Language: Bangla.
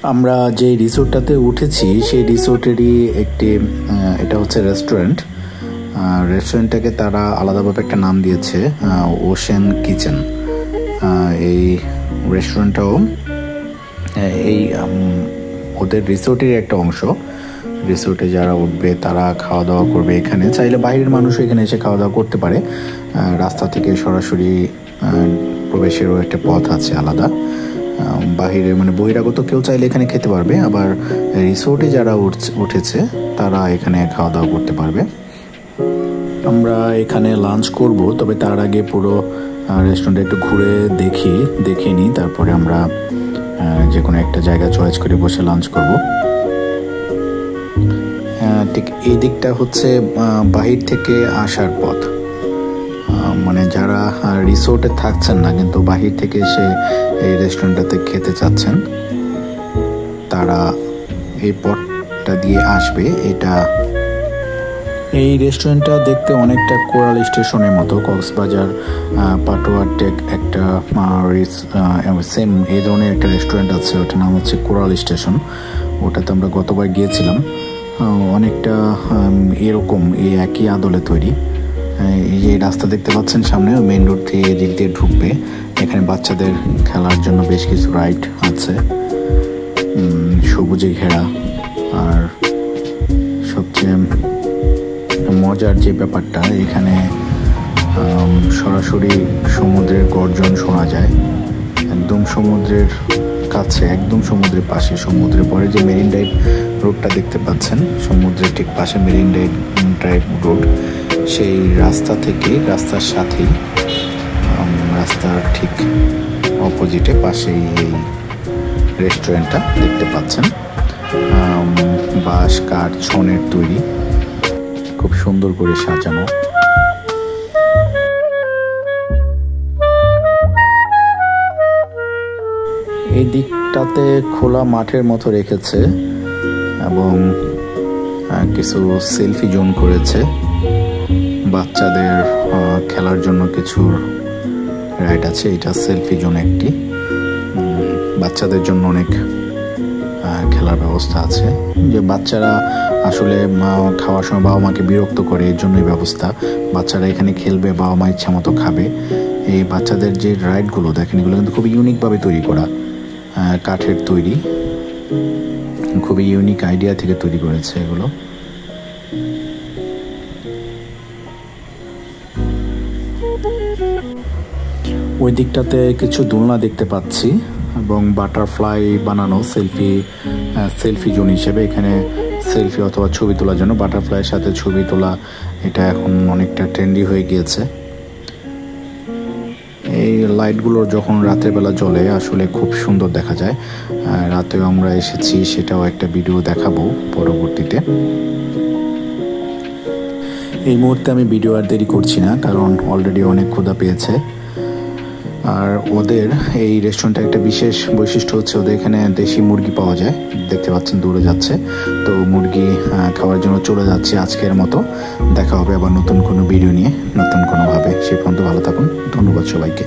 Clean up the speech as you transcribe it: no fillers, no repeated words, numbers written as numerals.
আমরা যে রিসোর্টটাতে উঠেছি সেই রিসোর্টেরই একটি এটা হচ্ছে রেস্টুরেন্ট। রেস্টুরেন্টটাকে তারা আলাদাভাবে একটা নাম দিয়েছে ওশেন কিচেন। এই রেস্টুরেন্টটাও এই ওদের রিসোর্টের একটা অংশ। রিসোর্টে যারা উঠবে তারা খাওয়া দাওয়া করবে এখানে, চাইলে বাইরের মানুষও এখানে এসে খাওয়া দাওয়া করতে পারে। রাস্তা থেকে সরাসরি প্রবেশেরও একটা পথ আছে আলাদা। বাহিরে মানে বহিরাগত কেউ চাইলে এখানে খেতে পারবে, আবার রিসোর্টে যারা উঠেছে তারা এখানে খাওয়া দাওয়া করতে পারবে। আমরা এখানে লাঞ্চ করব, তবে তার আগে পুরো রেস্টুরেন্টে একটু ঘুরে দেখে নিই, তারপরে আমরা যে কোনো একটা জায়গা চয়েস করে বসে লাঞ্চ করব। ঠিক এই দিকটা হচ্ছে বাহির থেকে আসার পথ, মানে যারা রিসোর্টে থাকছেন না কিন্তু বাহির থেকে এসে এই রেস্টুরেন্টটাতে খেতে চাচ্ছেন তারা এই পথটা দিয়ে আসবে। এই রেস্টুরেন্টটা দেখতে অনেকটা কোরাল স্টেশনের মতো। কক্সবাজার পাটোয়ার টেক একটা সেম এই ধরনের একটা রেস্টুরেন্ট আছে, ওটার নাম হচ্ছে কোরাল স্টেশন। ওটাতে আমরা গতবার গিয়েছিলাম। অনেকটা এরকম এই একই আদলে তৈরি। এই যে রাস্তা দেখতে পাচ্ছেন সামনে, মেইন রোড দিয়ে এদিক দিয়ে ঢুকবে। এখানে বাচ্চাদের খেলার জন্য বেশ কিছু রাইড আছে, সবুজে ঘেরা। আর সবচেয়ে মজার যে ব্যাপারটা, এখানে সরাসরি সমুদ্রের গর্জন শোনা যায়। একদম সমুদ্রের কাছে, একদম সমুদ্রের পাশে, সমুদ্রের পরে যে মেরিন ড্রাইভ রোডটা দেখতে পাচ্ছেন, সমুদ্রের ঠিক পাশে মেরিন ড্রাইভ রোড, সেই রাস্তা থেকে রাস্তার সাথেই রাস্তার ঠিক অপোজিটে পাশেই এই রেস্টুরেন্টটা দেখতে পাচ্ছেন। বাঁশ কাঠ ছনের তৈরি, খুব সুন্দর করে সাজানো। এই দিকটাতে খোলা মাঠের মতো রেখেছে এবং কিছু সেলফি জোন করেছে। বাচ্চাদের খেলার জন্য কিছু রাইড আছে, এটা সেলফি জোন একটি। বাচ্চাদের জন্য অনেক খেলার ব্যবস্থা আছে, যে বাচ্চারা আসলে খাওয়ার সময় বাবা মাকে বিরক্ত করে, এর জন্যই ব্যবস্থা। বাচ্চারা এখানে খেলবে, বাবা মা ইচ্ছা মতো খাবে। এই বাচ্চাদের যে রাইডগুলো দেখেন, এগুলো কিন্তু খুবই ইউনিকভাবে তৈরি করা, কাঠের তৈরি, খুবই ইউনিক আইডিয়া থেকে তৈরি করেছে এগুলো। ওই দিকটাতে কিছু দোলনা দেখতে পাচ্ছি এবং বাটারফ্লাই বানানো সেলফি জোন হিসেবে। এখানে সেলফি অথবা ছবি তোলার জন্য বাটারফ্লাইয়ের সাথে ছবি তোলা, এটা এখন অনেকটা ট্রেন্ডি হয়ে গিয়েছে। এই লাইটগুলো যখন রাতের বেলা জ্বলে আসলে খুব সুন্দর দেখা যায়। রাতেও আমরা এসেছি, সেটাও একটা ভিডিও দেখাবো পরবর্তীতে। এই মুহূর্তে আমি ভিডিও আর দেরি করছি না, কারণ অলরেডি অনেক ক্ষুধা পেয়েছে। আর ওদের এই রেস্টুরেন্টের একটা বিশেষ বৈশিষ্ট্য হচ্ছে ওদের এখানে দেশি মুরগি পাওয়া যায়। দেখতে পাচ্ছেন দূরে যাচ্ছে, তো মুরগি খাওয়ার জন্য চলে যাচ্ছে আজকের মতো। দেখা হবে আবার নতুন কোনো ভিডিও নিয়ে, নতুন কোনোভাবে। সে পর্যন্ত ভালো থাকুন, ধন্যবাদ সবাইকে।